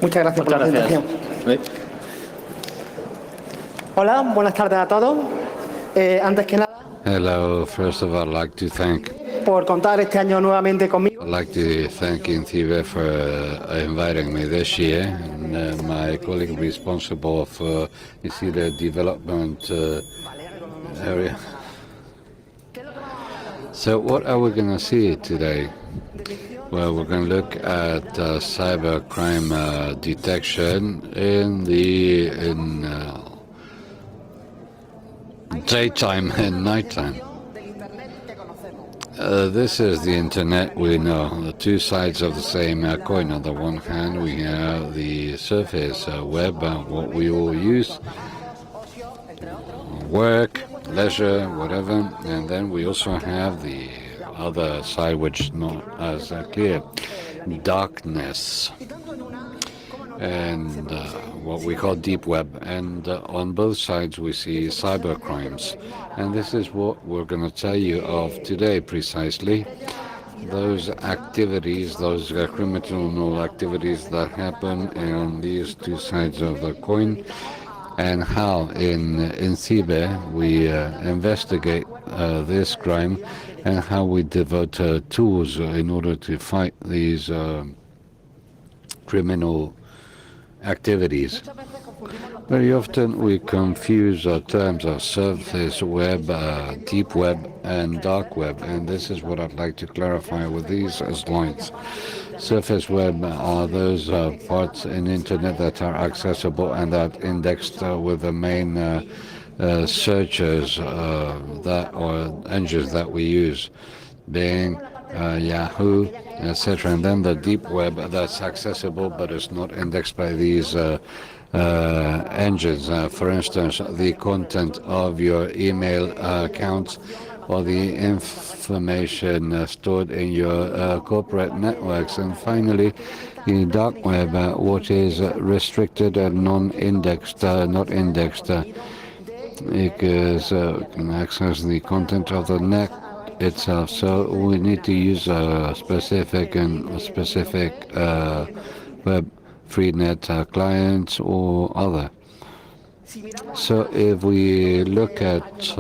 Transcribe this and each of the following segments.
Muchas gracias por la presentación. Sí. Hola, buenas tardes a todos. Antes que nada, Hello. First of all, I'd like to thank por contar este año nuevamente conmigo. I'd like to thank Intibe for inviting me this year, and my colleague responsible for the development area. So what are we going to see today? Well, we're going to look at cybercrime detection in daytime and nighttime. This is the internet we know, the two sides of the same coin. On the one hand, we have the surface web, what we all use, work, leisure, whatever, and then we also have the other side, which is not as clear, darkness, and what we call deep web. And on both sides we see cybercrimes, and this is what we're going to tell you of today precisely. Those activities, those criminal activities that happen on these two sides of the coin, and how in Cyber we investigate this crime, and how we devote tools in order to fight these criminal activities. Very often we confuse terms of surface web, deep web, and dark web, and this is what I'd like to clarify with these slides. Surface web are those parts in internet that are accessible and that indexed with the main searches that or engines that we use, Bing, Yahoo, etc. And then the deep web that's accessible but is not indexed by these engines. For instance, the content of your email accounts or the information stored in your corporate networks. And finally, the dark web, what is restricted and non-indexed, not indexed, because we can access the content of the net itself. So we need to use a specific web freenet clients or other. So if we look at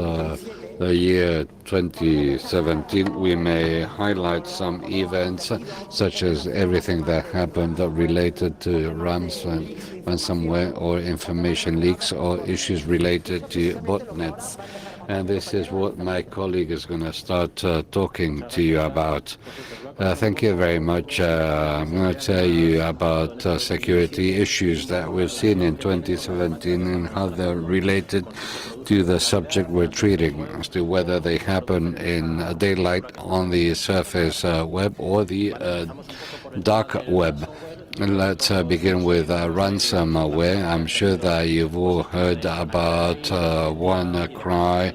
the year 2017, we may highlight some events such as everything that happened related to ransomware or information leaks or issues related to botnets. And this is what my colleague is going to start talking to you about. Thank you very much. I'm going to tell you about security issues that we've seen in 2017 and how they're related to the subject we're treating, as to whether they happen in daylight on the surface web or the dark web. Let's begin with ransomware. I'm sure that you've all heard about WannaCry,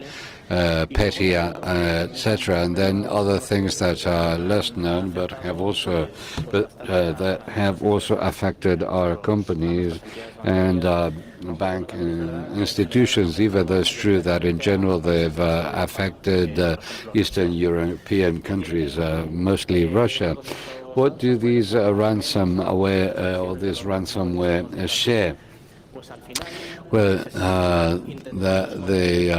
Petya, etc., and then other things that are less known but that have also affected our companies and bank institutions, even though it's true that in general they've affected Eastern European countries, mostly Russia. What do these ransomware or this ransomware share? Well, the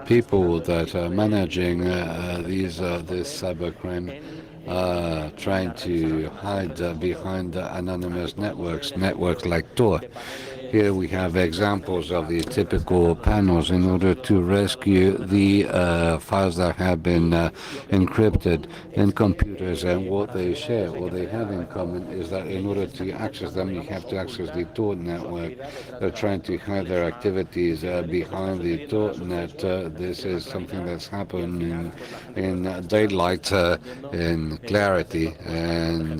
people that are managing this cybercrime trying to hide behind anonymous networks like Tor. Here we have examples of the typical panels in order to rescue the files that have been encrypted in computers, and what they share, what they have in common is that in order to access them, you have to access the Tor network. They're trying to hide their activities behind the Tor net. This is something that's happened in daylight, in clarity, and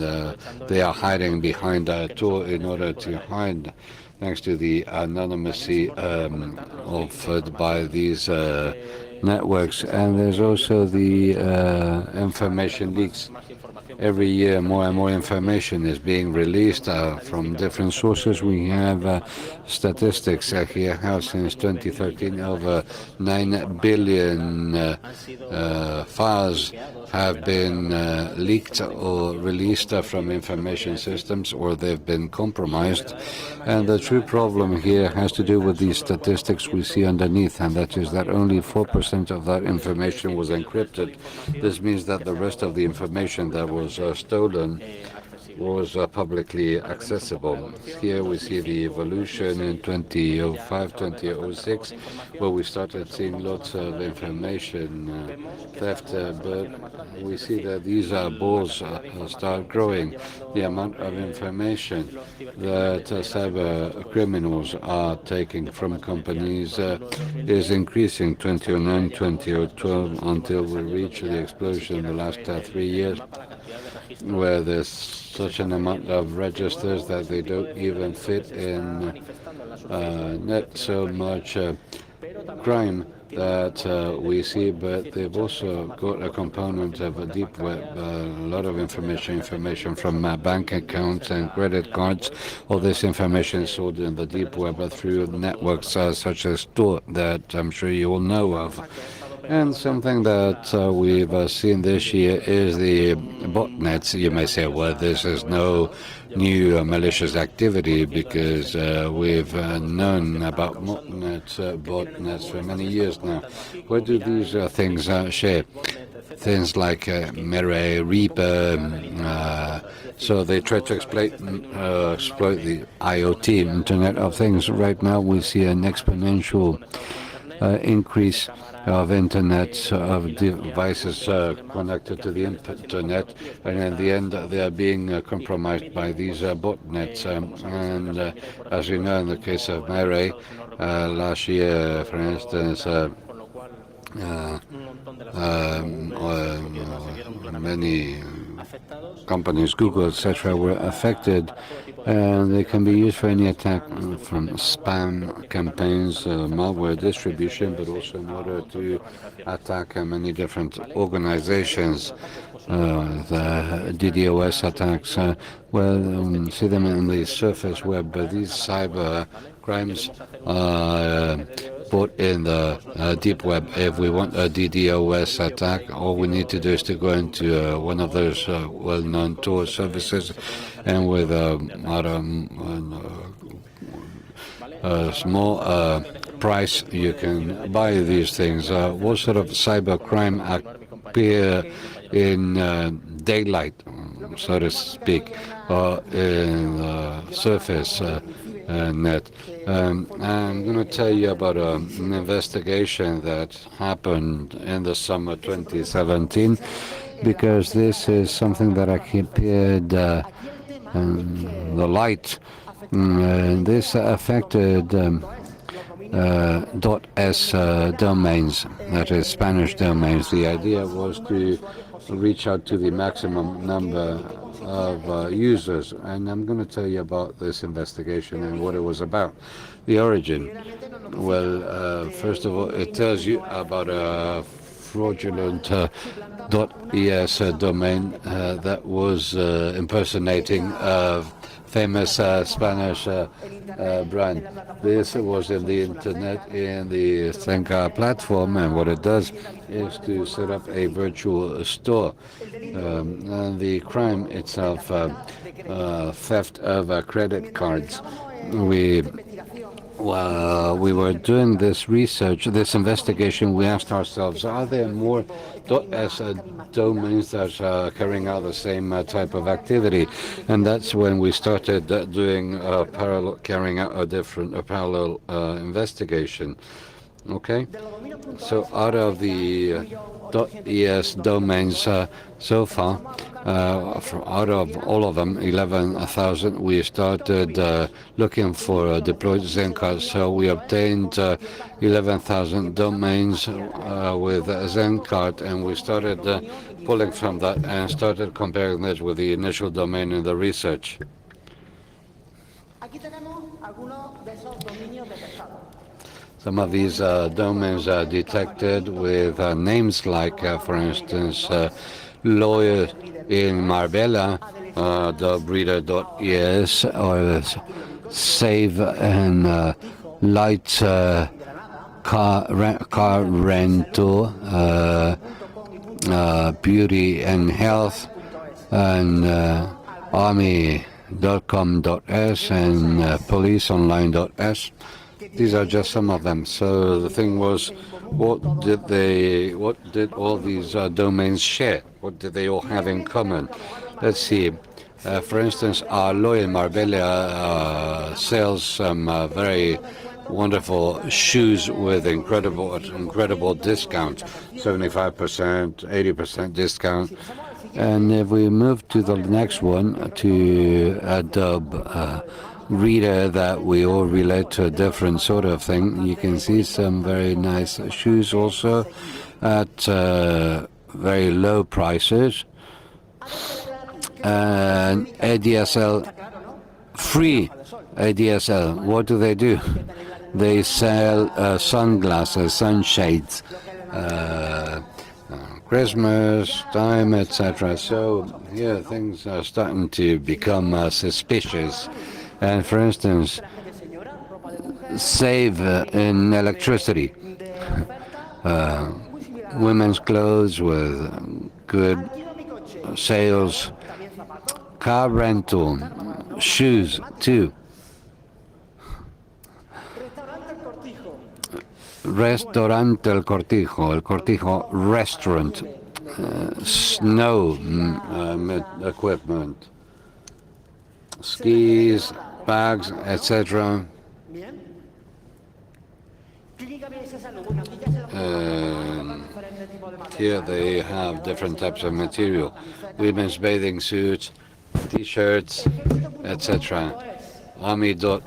they are hiding behind Tor in order to hide, thanks to the anonymity offered by these networks. And there's also the information leaks. Every year more and more information is being released from different sources. We have statistics here how since 2013 over 9 billion files have been leaked or released from information systems, or they've been compromised. And the true problem here has to do with these statistics we see underneath, and that is that only 4% of that information was encrypted. This means that the rest of the information that was stolen was publicly accessible. Here we see the evolution in 2005, 2006, where we started seeing lots of information theft, but we see that these balls start growing. The amount of information that cyber criminals are taking from companies is increasing 2009, 2012, until we reach the explosion in the last 3 years, where there's such an amount of registers that they don't even fit in net. So much crime that we see, but they've also got a component of a deep web, a lot of information from bank accounts and credit cards. All this information is sold in the deep web through networks such as Tor, that I'm sure you all know of. And something that we've seen this year is the botnets. You may say, well, this is no new malicious activity, because we've known about botnets for many years now. What do these things share? Things like Mirai, Reaper, so they try to exploit the IoT, Internet of Things. Right now we see an exponential increase of internet, of devices connected to the internet, and in the end they are being compromised by these botnets. And as you know, in the case of Mirai, last year, for instance, many companies, Google, etc., were affected, and they can be used for any attack, from spam campaigns, malware distribution, but also in order to attack many different organizations. The DDoS attacks, see them in the surface web, but these cyber crimes put in the deep web. If we want a DDoS attack, all we need to do is to go into one of those well-known Tor services, and with a small price you can buy these things. What sort of cybercrime appear in daylight, so to speak, in the surface net? I'm going to tell you about an investigation that happened in the summer 2017, because this is something that appeared in the light. This affected .s domains, that is Spanish domains. The idea was to reach out to the maximum number of users, and I'm going to tell you about this investigation and what it was about. The origin. Well, first of all, it tells you about a fraudulent .es domain that was impersonating a famous Spanish brand. This was in the internet, in the Zenka platform, and what it does is to set up a virtual store. And the crime itself, theft of credit cards. While we were doing this research, this investigation, we asked ourselves, are there more .s domains that are carrying out the same type of activity? And that's when we started carrying out a parallel investigation. Okay? So out of the .es domains so far, out of all of them, 11,000, we started looking for deployed Zencards. So we obtained 11,000 domains with Zencard, and we started pulling from that and started comparing it with the initial domain in the research. Some of these domains are detected with names like, for instance, lawyer in Marbella, .breeder.es, or save and light car rental, beauty and health, and army.com.s and policeonline.s. These are just some of them. So the thing was, what did all these domains share? What did they all have in common? Let's see. For instance, Arlo in Marbella sells some very wonderful shoes with incredible discount, 75%, 80% discount. And if we move to the next one, to Adobe Reader, that we all relate to a different sort of thing, you can see some very nice shoes also at very low prices. And ADSL, free ADSL, what do? They sell sunglasses, sunshades, Christmas time, etc. So here things are starting to become suspicious. And for instance, save in electricity, women's clothes with good sales, car rental, shoes too. Restaurante El Cortijo restaurant, snow equipment, skis, bags, etc. Here they have different types of material, women's bathing suits, t-shirts, etc. Army.com.es,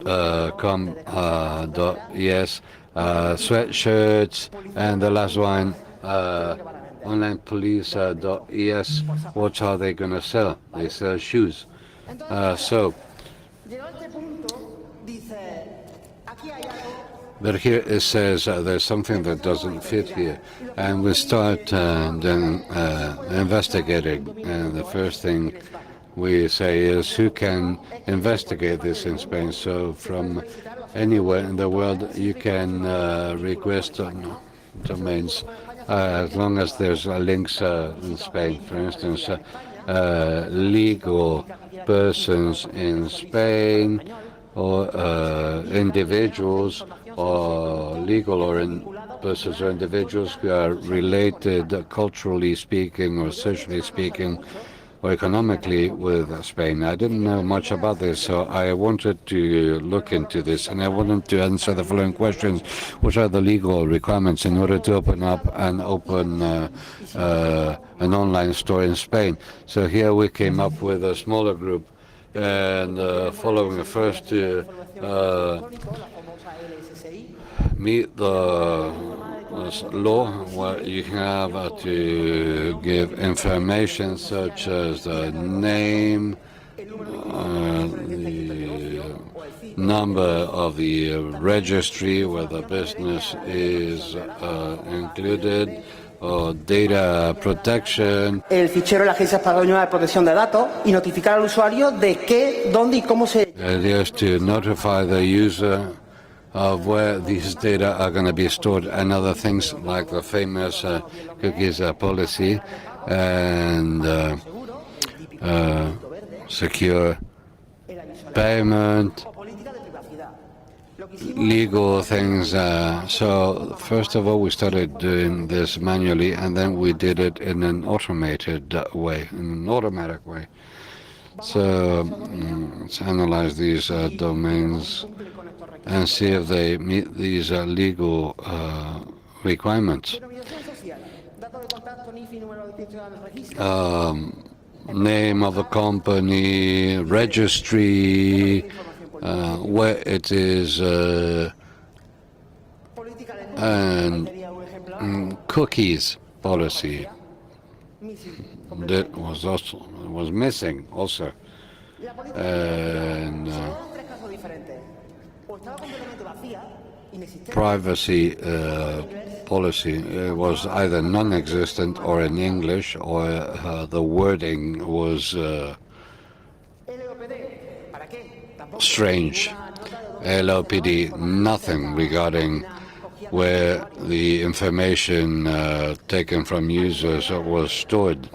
sweatshirts, and the last one, onlinepolice.es. What are they going to sell? They sell shoes. But here it says there's something that doesn't fit here, and we start then investigating. And the first thing we say is, who can investigate this in Spain? So from anywhere in the world you can request domains as long as there's links in Spain. For instance, legal persons in Spain, or individuals, or legal or persons or individuals who are related culturally speaking or socially speaking or economically with Spain. I didn't know much about this, so I wanted to look into this, and I wanted to answer the following questions. What are the legal requirements in order to open up an online store in Spain? So here we came up with a smaller group, and following the first meet the law, where you have to give information such as the name, the number of the registry where the business is included, or data protection. El fichero de la Agencia Española de Protección de Datos y notificar al usuario de qué, dónde y cómo se. It is to notify the user of where these data are going to be stored, and other things like the famous cookies policy and secure payment, legal things. So first of all, we started doing this manually, and then we did it in an automated way, in an automatic way. So let's analyze these domains and see if they meet these legal requirements. Name of the company, registry, where it is, and cookies policy. That was missing also, and privacy policy was either non-existent or in English, or the wording was strange. LOPD, nothing regarding where the information taken from users was stored.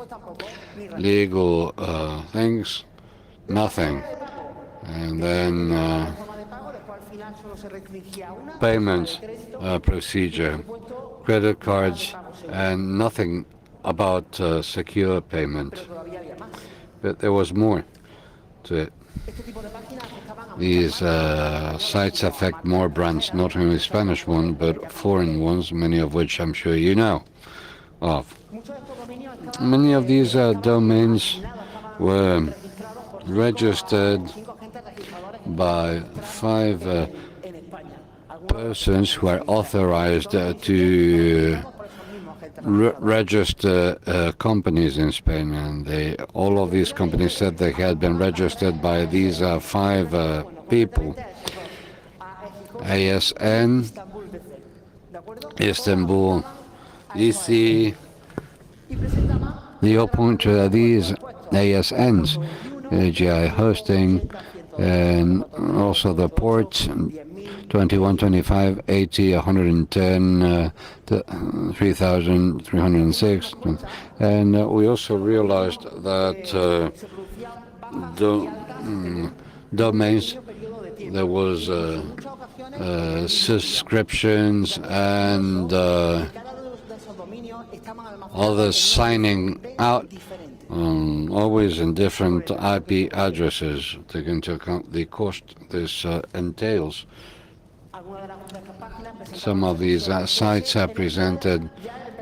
Legal things, nothing. And then payments procedure, credit cards, and nothing about secure payment. But there was more to it. These sites affect more brands, not only Spanish ones, but foreign ones, many of which I'm sure you know of. Many of these domains were registered by 5 persons who are authorized to register companies in Spain, and all of these companies said they had been registered by these 5 people. ASN, Istanbul, EC. The whole point to these ASNs, AGI hosting, and also the ports, 21, 25, 80, 110, 3,306. And we also realized that domains, there was subscriptions and others signing out, always in different IP addresses, taking into account the cost this entails. Some of these sites have presented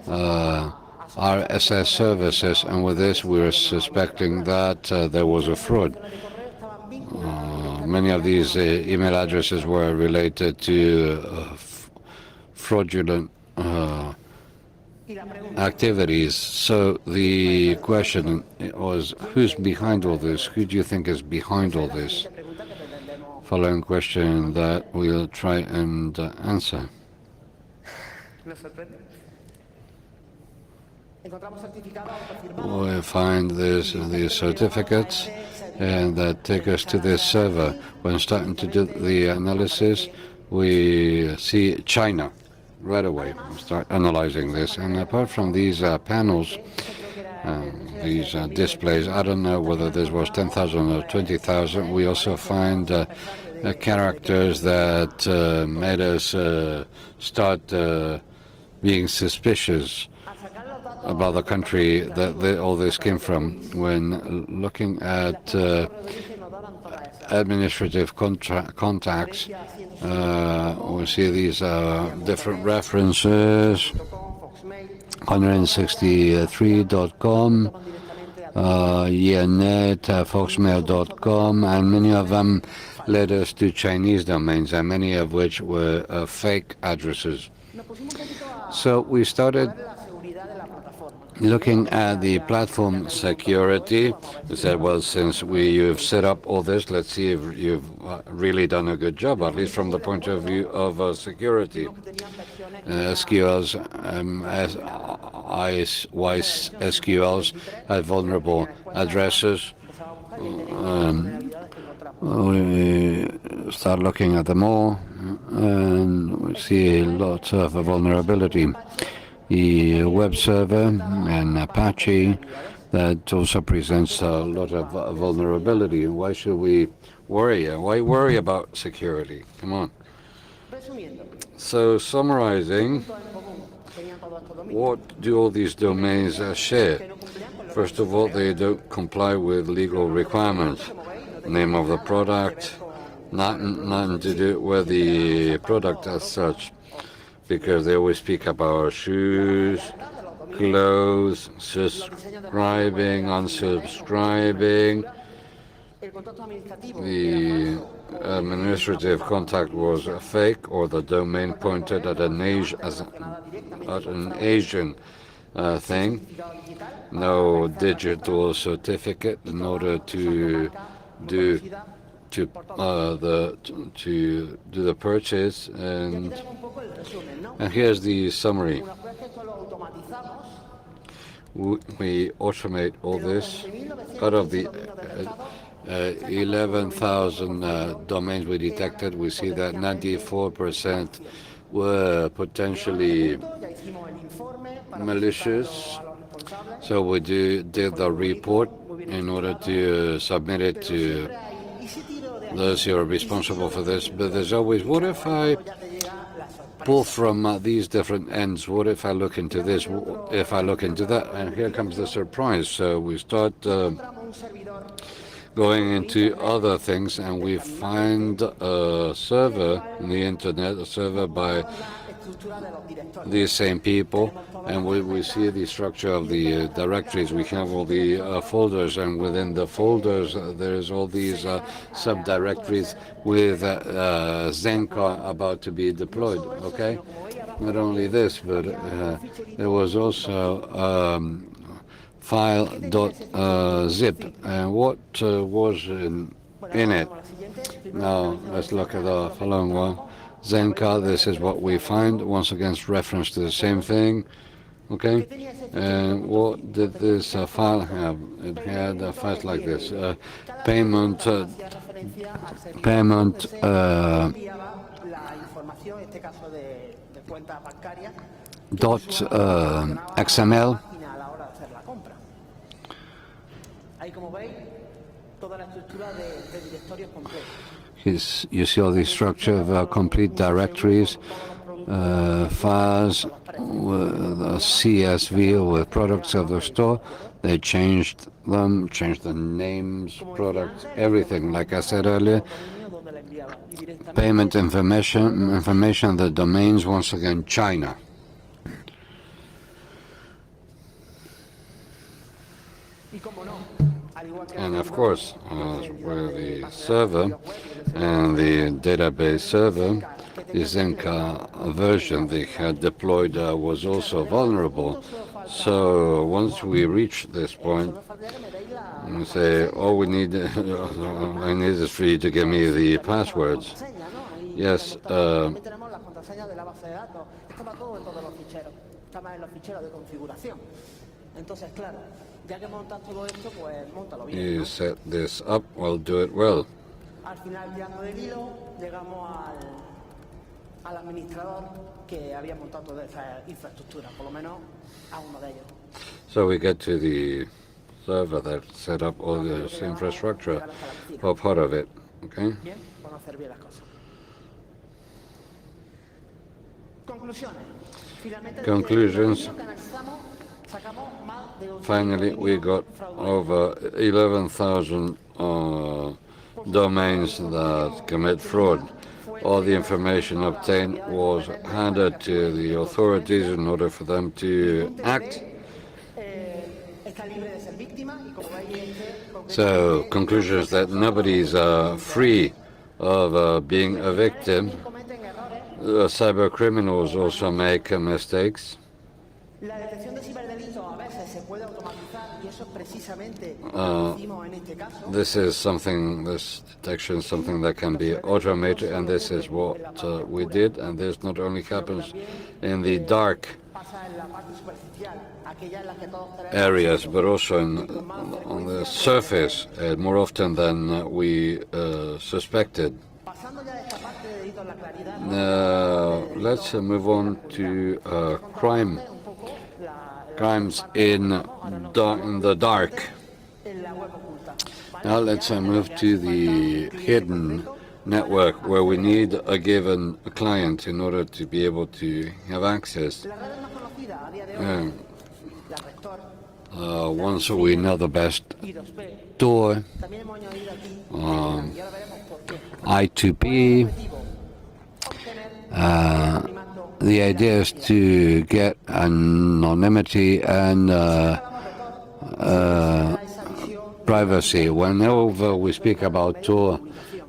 RSS services, and with this we were suspecting that there was a fraud. Many of these email addresses were related to fraudulent activities. So the question was, who's behind all this? Who do you think is behind all this? Following question that we'll try and answer. We find these certificates, and that take us to this server. When starting to do the analysis, we see China right away. We start analyzing this, and apart from these panels, these displays, I don't know whether this was 10,000 or 20,000. We also find characters that made us start being suspicious about the country that all this came from. When looking at administrative contacts, we see these different references, 163.com, Yenet, foxmail.com, and many of them led us to Chinese domains, and many of which were fake addresses. So we started looking at the platform security. We said, well, since you've set up all this, let's see if you've really done a good job, at least from the point of view of security. SQLs, SQLs had vulnerable addresses. We start looking at them all, and we see lots of vulnerability. The web server and Apache, that also presents a lot of vulnerability. Why should we worry? Why worry about security? Come on. So summarizing, what do all these domains share? First of all, they don't comply with legal requirements. Name of the product, nothing to do with the product as such, because they always speak about shoes, clothes, subscribing, unsubscribing. The administrative contact was fake, or the domain pointed at an Asian thing. No digital certificate in order to do the purchase, and here's the summary. We automate all this. Out of the 11,000 domains we detected, we see that 94% were potentially malicious. So we did the report in order to submit it to those who are responsible for this. But there's always, what if I pull from these different ends? What if I look into this? If I look into that? And here comes the surprise. So we start going into other things, and we find a server on the internet, a server by these same people, and we see the structure of the directories. We have all the folders, and within the folders there's all these subdirectories with Zenka about to be deployed. Okay, not only this, but there was also file.zip, and what was in it? Now let's look at the following one. Zenka, this is what we find, once again reference to the same thing. Okay, and what did this file have? It had a file like this, payment dot XML. You see all the structure of complete directories, files, CSV with products of the store. They changed them, changed the names, products, everything. Like I said earlier, payment information, the domains, once again, China. And of course, where the server and the database server, the Zenka version they had deployed was also vulnerable. So once we reach this point, we say, all we need, I need is for you to give me the passwords. Yes. You set this up, well, do it well. So we get to the server that set up all this infrastructure, or part of it, okay? Conclusions. Finally, we got over 11,000 domains that commit fraud. All the information obtained was handed to the authorities in order for them to act. So, conclusion is that nobody is free of being a victim. Cyber criminals also make mistakes. This is something, this detection is something that can be automated, and this is what we did. And this not only happens in the dark areas, but also on the surface, more often than we suspected. Now, let's move on to crimes in the dark. Now let's move to the hidden network, where we need a given client in order to be able to have access. Once we know the best door, I2P, the idea is to get anonymity and privacy. Whenever we speak about Tor,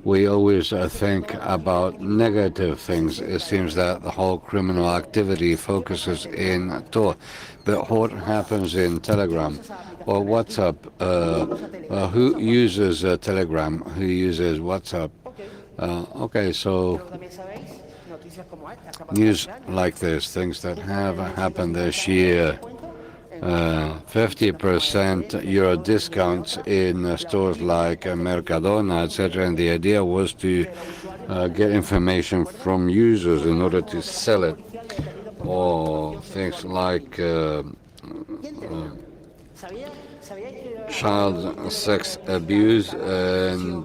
we always think about negative things. It seems that the whole criminal activity focuses in Tor. But what happens in Telegram or WhatsApp? Who uses Telegram? Who uses WhatsApp? Okay, so news like this, things that have happened this year. 50% euro discounts in stores like Mercadona, etc. And the idea was to get information from users in order to sell it, or things like child sex abuse and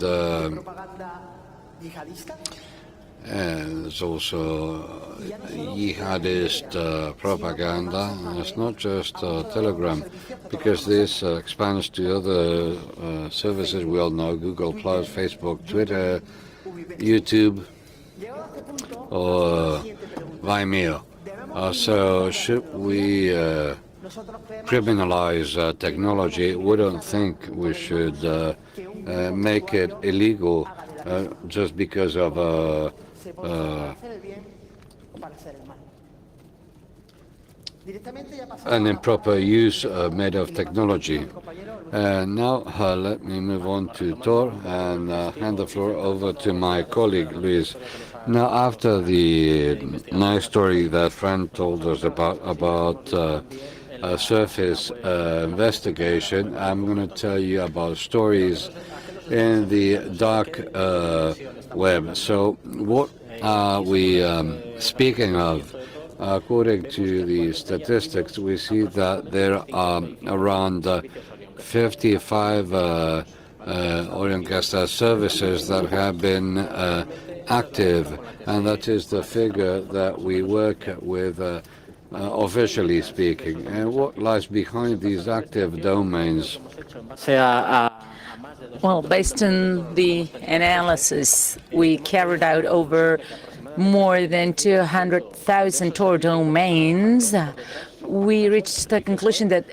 there's also jihadist propaganda. And it's not just Telegram, because this expands to other services we all know: Google Plus, Facebook, Twitter, YouTube, or Vimeo. So should we criminalize technology? We don't think we should make it illegal just because of an improper use made of technology. Now let me move on to Tor and hand the floor over to my colleague Luis. Now, after the nice story that Fran told us about a surface investigation, I'm going to tell you about stories in the dark web. So what are we speaking of? According to the statistics, we see that there are around 55 oil and gas services that have been active, and that is the figure that we work with officially speaking. And what lies behind these active domains? Well, based on the analysis, we carried out over more than 200,000 Tor domains. We reached the conclusion that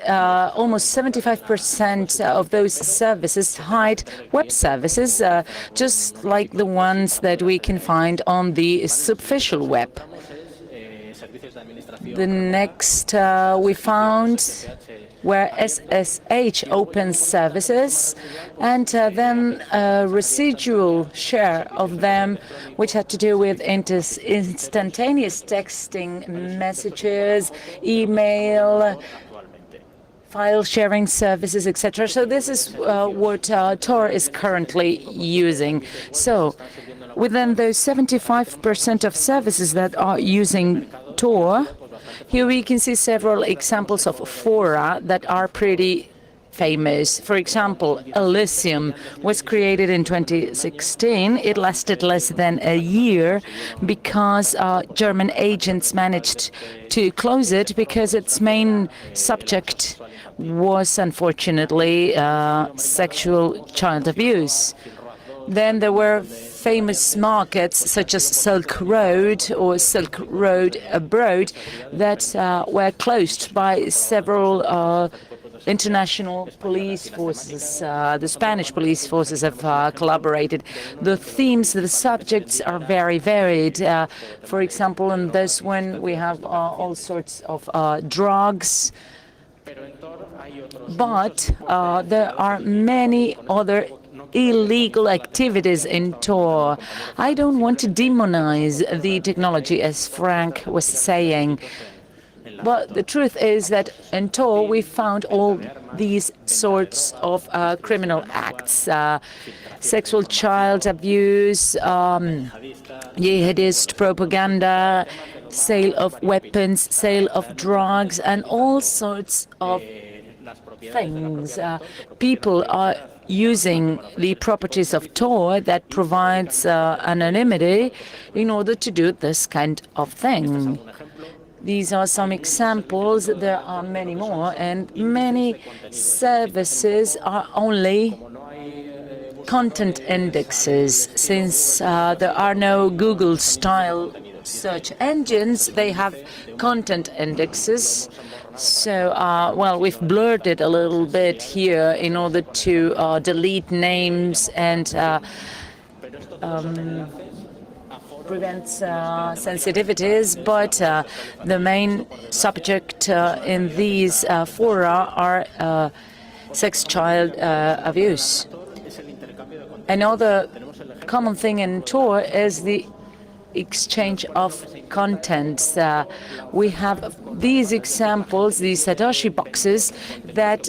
almost 75% of those services hide web services, just like the ones that we can find on the superficial web. The next we found were SSH open services, and then a residual share of them, which had to do with instantaneous texting messages, email, file sharing services, etc. So this is what Tor is currently using. So within those 75% of services that are using Tor, here we can see several examples of fora that are pretty famous. For example, Elysium was created in 2016. It lasted less than a year because German agents managed to close it because its main subject was, unfortunately, sexual child abuse. Then there were famous markets such as Silk Road or Silk Road Abroad that were closed by several international police forces. The Spanish police forces have collaborated. The themes, the subjects are very varied. For example, in this one we have all sorts of drugs, but there are many other illegal activities in Tor. I don't want to demonize the technology, as Frank was saying, but the truth is that in Tor we found all these sorts of criminal acts, sexual child abuse, jihadist propaganda, sale of weapons, sale of drugs, and all sorts of things. People are using the properties of Tor that provides anonymity in order to do this kind of thing. These are some examples. There are many more, and many services are only content indexes. Since there are no Google-style search engines, they have content indexes. So, well, we've blurred it a little bit here in order to delete names and prevent sensitivities, but the main subject in these fora are sex child abuse. Another common thing in Tor is the exchange of contents. We have these examples, these Satoshi boxes, that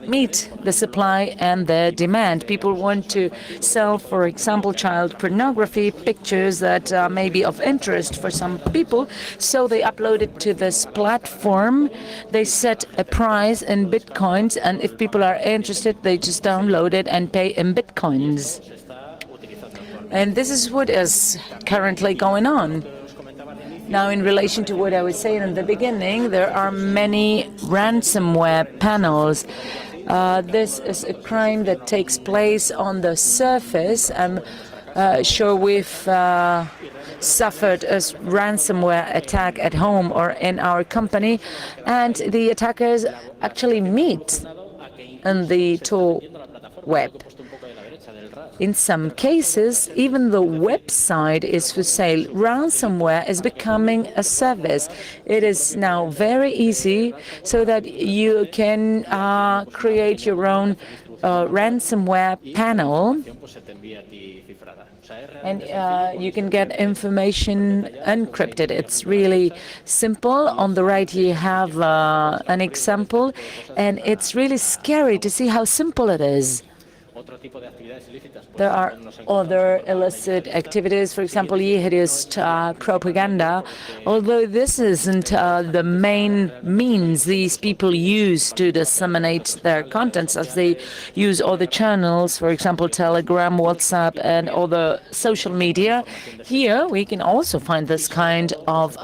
meet the supply and the demand. People want to sell, for example, child pornography, pictures that may be of interest for some people, so they upload it to this platform. They set a price in bitcoins, and if people are interested, they just download it and pay in bitcoins. And this is what is currently going on. Now, in relation to what I was saying in the beginning, there are many ransomware panels. This is a crime that takes place on the surface. I'm sure we've suffered a ransomware attack at home or in our company, and the attackers actually meet in the Tor web. In some cases, even the website is for sale. Ransomware is becoming a service. It is now very easy so that you can create your own ransomware panel, and you can get information encrypted. It's really simple. On the right, you have an example, and it's really scary to see how simple it is. There are other illicit activities, for example, jihadist propaganda. Although this isn't the main means these people use to disseminate their contents, as they use other channels, for example, Telegram, WhatsApp, and other social media. Here we can also find this kind of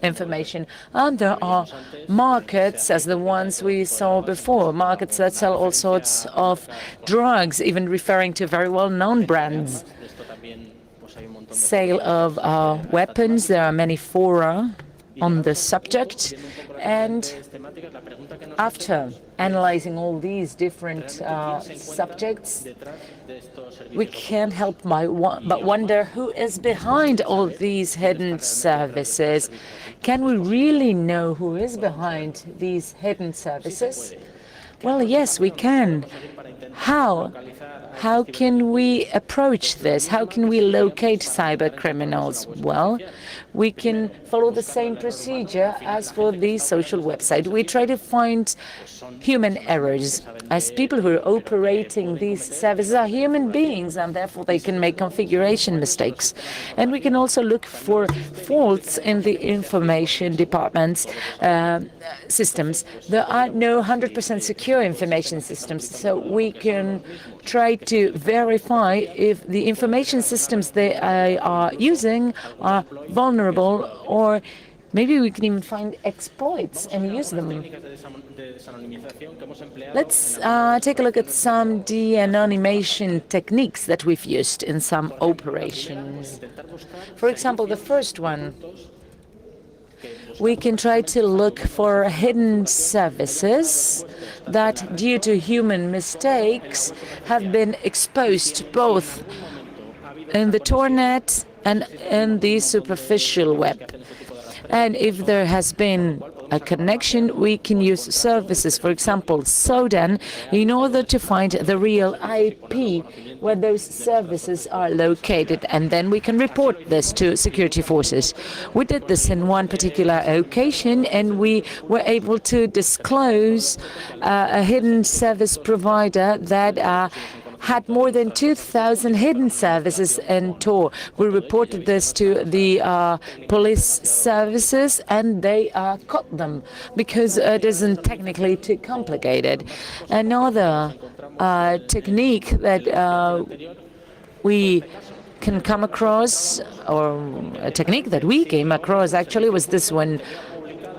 information. And there are markets, as the ones we saw before, markets that sell all sorts of drugs, even referring to very well-known brands. Sale of weapons. There are many fora on the subject. And after analyzing all these different subjects, we can't help but wonder who is behind all these hidden services. Can we really know who is behind these hidden services? Well, yes, we can. How? How can we approach this? How can we locate cyber criminals? Well, we can follow the same procedure as for the social website. We try to find human errors, as people who are operating these services are human beings, and therefore they can make configuration mistakes. And we can also look for faults in the information department's systems. There are no 100% secure information systems, so we can try to verify if the information systems they are using are vulnerable, or maybe we can even find exploits and use them. Let's take a look at some de-anonymation techniques that we've used in some operations. For example, the first one, we can try to look for hidden services that, due to human mistakes, have been exposed both in the Tornet and in the superficial web. And if there has been a connection, we can use services, for example, SODAN, in order to find the real IP where those services are located, and then we can report this to security forces. We did this in one particular occasion, and we were able to disclose a hidden service provider that had more than 2,000 hidden services in Tor. We reported this to the police services, and they caught them because it isn't technically too complicated. Another technique that we can come across, or a technique that we came across actually, was this one.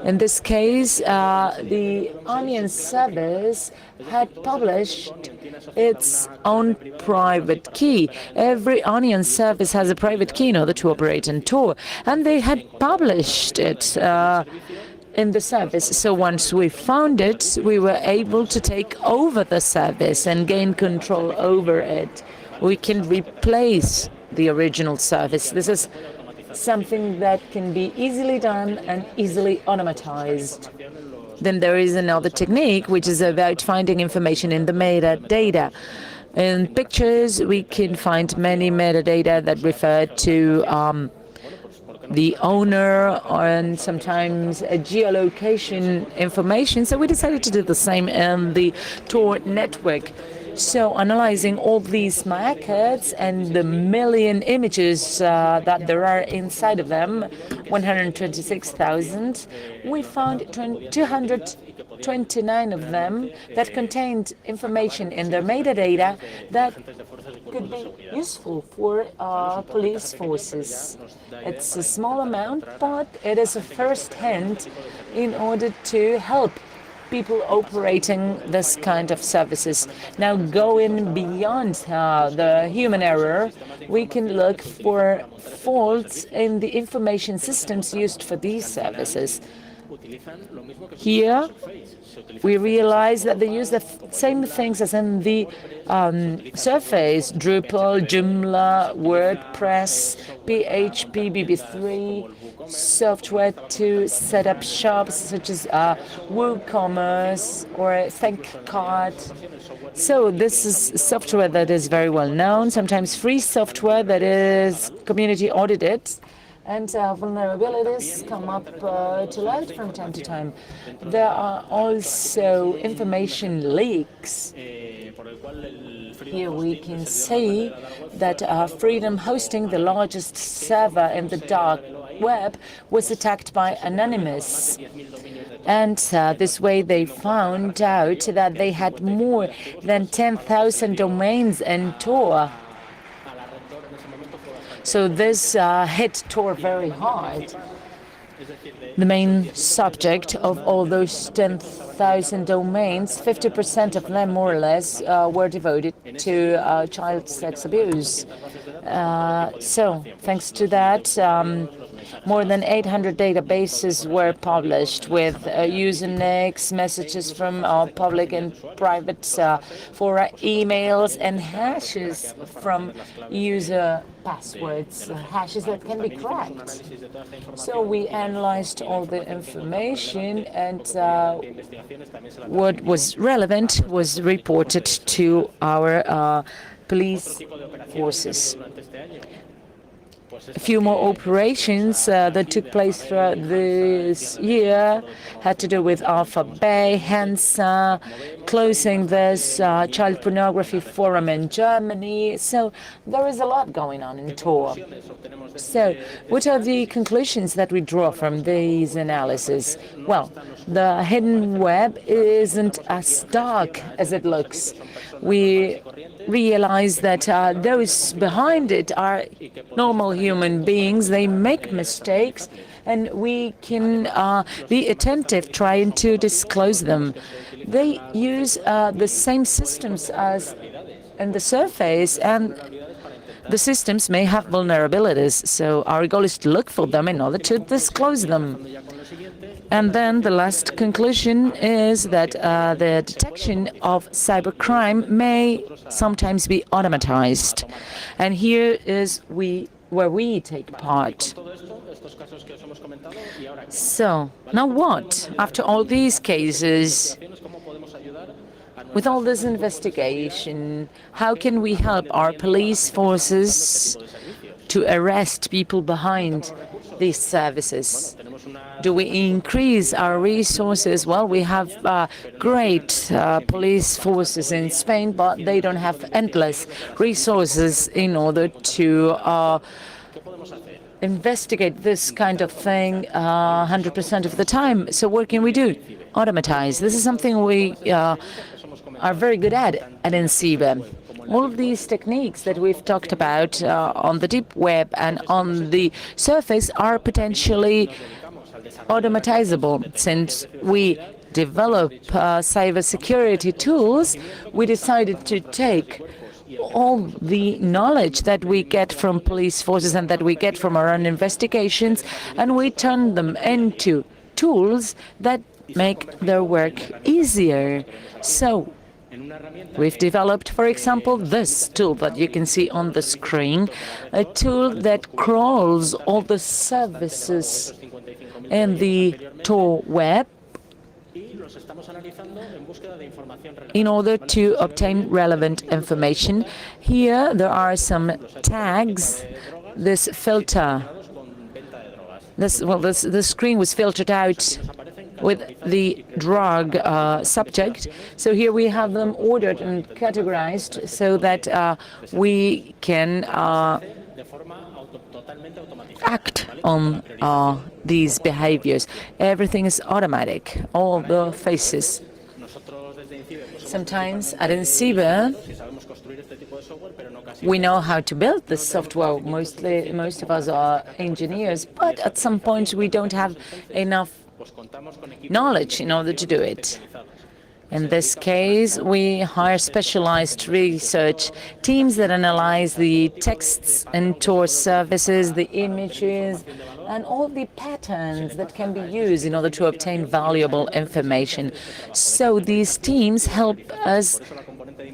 In this case, the Onion service had published its own private key. Every Onion service has a private key in order to operate in Tor, and they had published it in the service. So once we found it, we were able to take over the service and gain control over it. We can replace the original service. This is something that can be easily done and easily automatized. Then there is another technique, which is about finding information in the metadata. In pictures, we can find many metadata that refer to the owner and sometimes a geolocation information. So we decided to do the same in the Tor network. So analyzing all these markets and the million images that there are inside of them, 126,000, we found 229 of them that contained information in their metadata that could be useful for police forces. It's a small amount, but it is a first hint in order to help people operating this kind of services. Now, going beyond the human error, we can look for faults in the information systems used for these services. Here, we realize that they use the same things as in the Surface: Drupal, Joomla, WordPress, PHP, BB3, software to set up shops such as WooCommerce or ThankCard. So this is software that is very well known, sometimes free software that is community audited, and vulnerabilities come up to light from time to time. There are also information leaks. Here we can see that Freedom Hosting, the largest server in the dark web, was attacked by Anonymous. And this way they found out that they had more than 10,000 domains in Tor. So this hit Tor very hard. The main subject of all those 10,000 domains, 50% of them, more or less, were devoted to child sex abuse. So thanks to that, more than 800 databases were published with usernames, messages from public and private fora, emails, and hashes from user passwords, hashes that can be cracked. So we analyzed all the information, and what was relevant was reported to our police forces. A few more operations that took place throughout this year had to do with Alpha Bay, Hansa, closing this child pornography forum in Germany. So there is a lot going on in Tor. So what are the conclusions that we draw from these analyses? Well, the hidden web isn't as dark as it looks. We realize that those behind it are normal human beings. They make mistakes, and we can be attentive trying to disclose them. They use the same systems as in the Surface, and the systems may have vulnerabilities. So our goal is to look for them in order to disclose them. And then the last conclusion is that the detection of cybercrime may sometimes be automatized. And here is where we take part. So now what? After all these cases, with all this investigation, how can we help our police forces to arrest people behind these services? Do we increase our resources? Well, we have great police forces in Spain, but they don't have endless resources in order to investigate this kind of thing 100% of the time. So what can we do? Automatize. This is something we are very good at NCIBE. All of these techniques that we've talked about on the deep web and on the surface are potentially automatizable. Since we develop cybersecurity tools, we decided to take all the knowledge that we get from police forces and that we get from our own investigations, and we turn them into tools that make their work easier. So we've developed, for example, this tool that you can see on the screen, a tool that crawls all the services in the Tor web in order to obtain relevant information. Here there are some tags. This filter, the screen was filtered out with the drug subject. So here we have them ordered and categorized so that we can act on these behaviors. Everything is automatic, all the faces. Sometimes at Cyber, we know how to build this software. Most of us are engineers, but at some point we don't have enough knowledge in order to do it. In this case, we hire specialized research teams that analyze the texts and Tor services, the images, and all the patterns that can be used in order to obtain valuable information. So these teams help us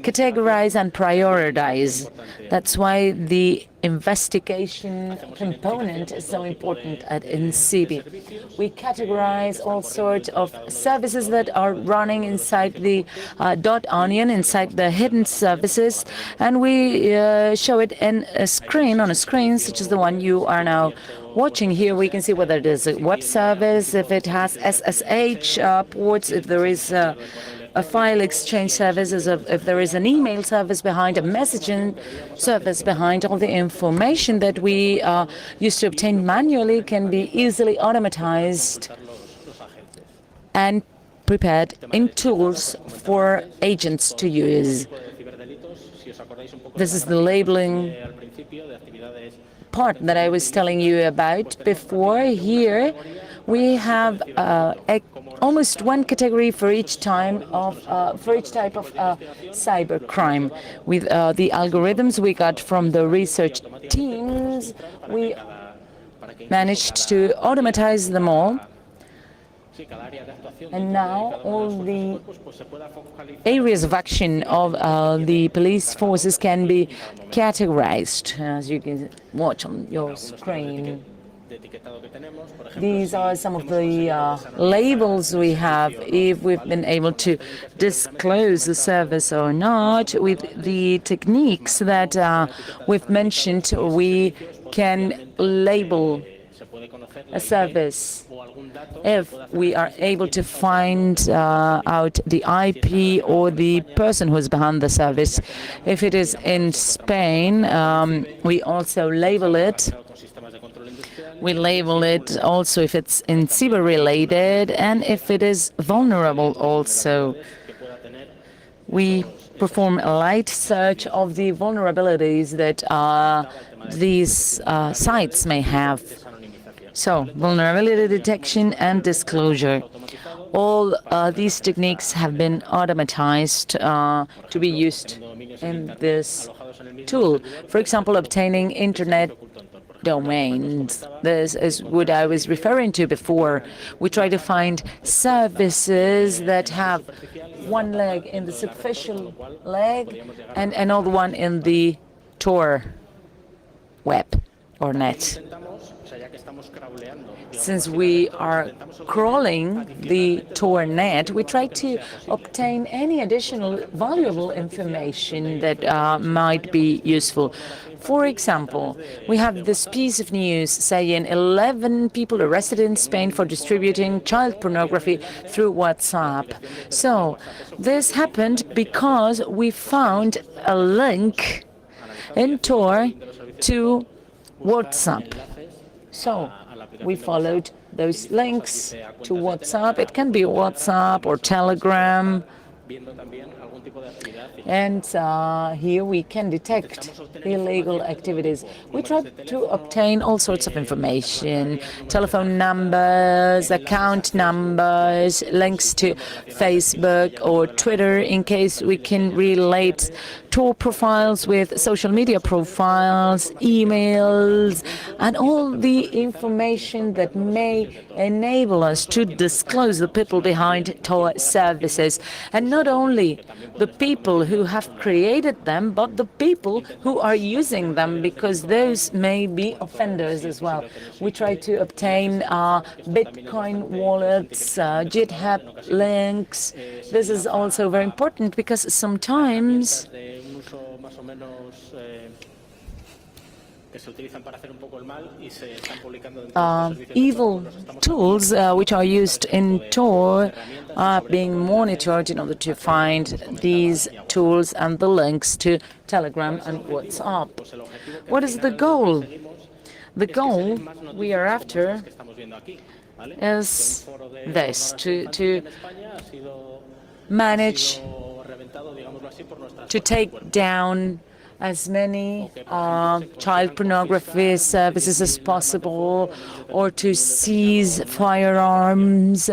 categorize and prioritize. That's why the investigation component is so important at INCIBI. We categorize all sorts of services that are running inside the .onion, inside the hidden services, and we show it in a screen, on a screen such as the one you are now watching. Here we can see whether it is a web service, if it has SSH ports, if there is a file exchange service, if there is an email service behind, a messaging service behind. All the information that we used to obtain manually can be easily automatized and prepared in tools for agents to use. This is the labeling part that I was telling you about before. Here we have almost one category for each type of cybercrime. With the algorithms we got from the research teams, we managed to automatize them all. And now all the areas of action of the police forces can be categorized, as you can watch on your screen. These are some of the labels we have, if we've been able to disclose the service or not. With the techniques that we've mentioned, we can label a service if we are able to find out the IP or the person who is behind the service. If it is in Spain, we also label it. We label it also if it's in cyber related and if it is vulnerable also. We perform a light search of the vulnerabilities that these sites may have. So, vulnerability detection and disclosure. All these techniques have been automatized to be used in this tool. For example, obtaining internet domains. This is what I was referring to before. We try to find services that have one leg in the superficial leg and another one in the Tor web or net. Since we are crawling the Tor net, we try to obtain any additional valuable information that might be useful. For example, we have this piece of news saying 11 people arrested in Spain for distributing child pornography through WhatsApp. So this happened because we found a link in Tor to WhatsApp. So we followed those links to WhatsApp. It can be WhatsApp or Telegram. And here we can detect illegal activities. We try to obtain all sorts of information, telephone numbers, account numbers, links to Facebook or Twitter, in case we can relate Tor profiles with social media profiles, emails, and all the information that may enable us to disclose the people behind Tor services. And not only the people who have created them, but the people who are using them, because those may be offenders as well. We try to obtain Bitcoin wallets, GitHub links. This is also very important because sometimes evil tools which are used in Tor are being monitored in order to find these tools and the links to Telegram and WhatsApp. What is the goal? The goal we are after is this, to manage to take down as many child pornography services as possible, or to seize firearms,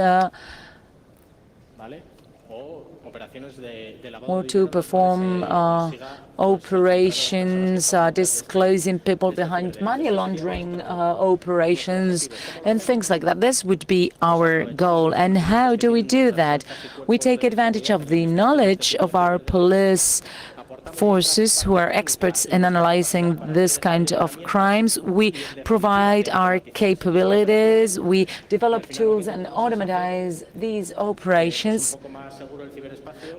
or to perform operations disclosing people behind money laundering operations and things like that. This would be our goal. And how do we do that? We take advantage of the knowledge of our police forces who are experts in analyzing this kind of crimes. We provide our capabilities, we develop tools and automatize these operations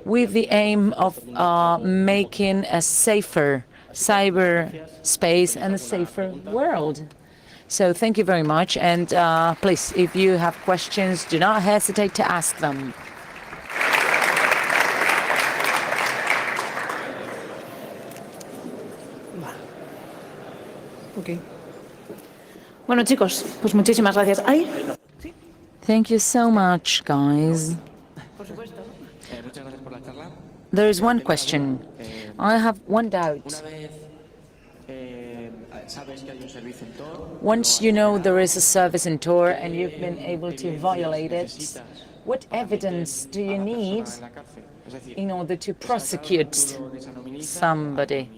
with the aim of making a safer cyberspace and a safer world. So thank you very much, and please, if you have questions, do not hesitate to ask them. Okay. Bueno, chicos, pues muchísimas gracias. ¿Ay? Thank you so much, guys. There is one question. I have one doubt. Once you know there is a service in Tor and you've been able to violate it, what evidence do you need in order to prosecute somebody?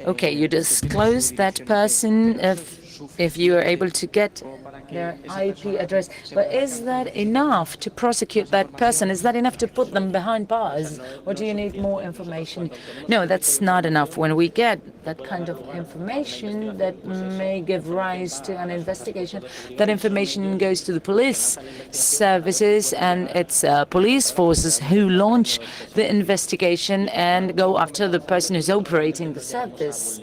Okay, you disclose that person if you are able to get their IP address. But is that enough to prosecute that person? Is that enough to put them behind bars? Or do you need more information? No, that's not enough. When we get that kind of information that may give rise to an investigation, that information goes to the police services, and it's police forces who launch the investigation and go after the person who's operating the service.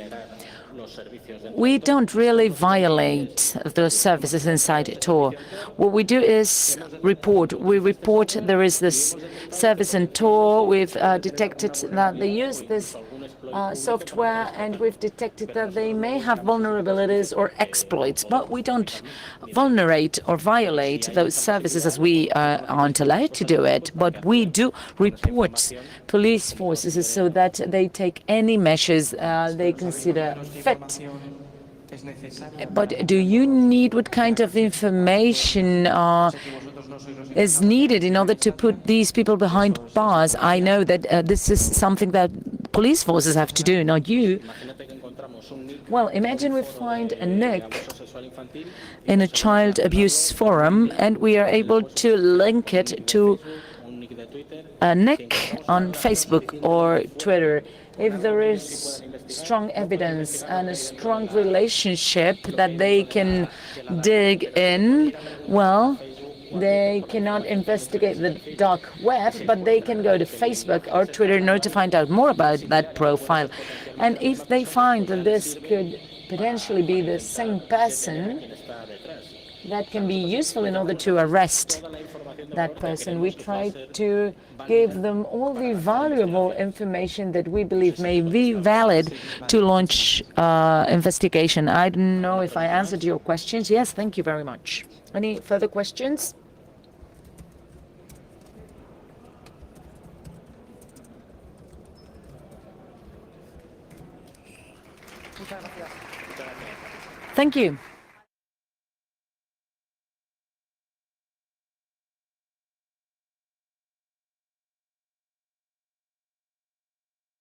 We don't really violate the services inside Tor. What we do is report. We report there is this service in Tor. We've detected that they use this software, and we've detected that they may have vulnerabilities or exploits, but we don't vulnerate or violate those services as we aren't allowed to do it. But we do report police forces so that they take any measures they consider fit. But do you need what kind of information is needed in order to put these people behind bars? I know that this is something that police forces have to do, not you. Well, imagine we find a nick in a child abuse forum, and we are able to link it to a nick on Facebook or Twitter. If there is strong evidence and a strong relationship that they can dig in, well, they cannot investigate the dark web, but they can go to Facebook or Twitter in order to find out more about that profile. And if they find that this could potentially be the same person, that can be useful in order to arrest that person. We try to give them all the valuable information that we believe may be valid to launch investigation. I don't know if I answered your questions. Yes, thank you very much. Any further questions? Thank you.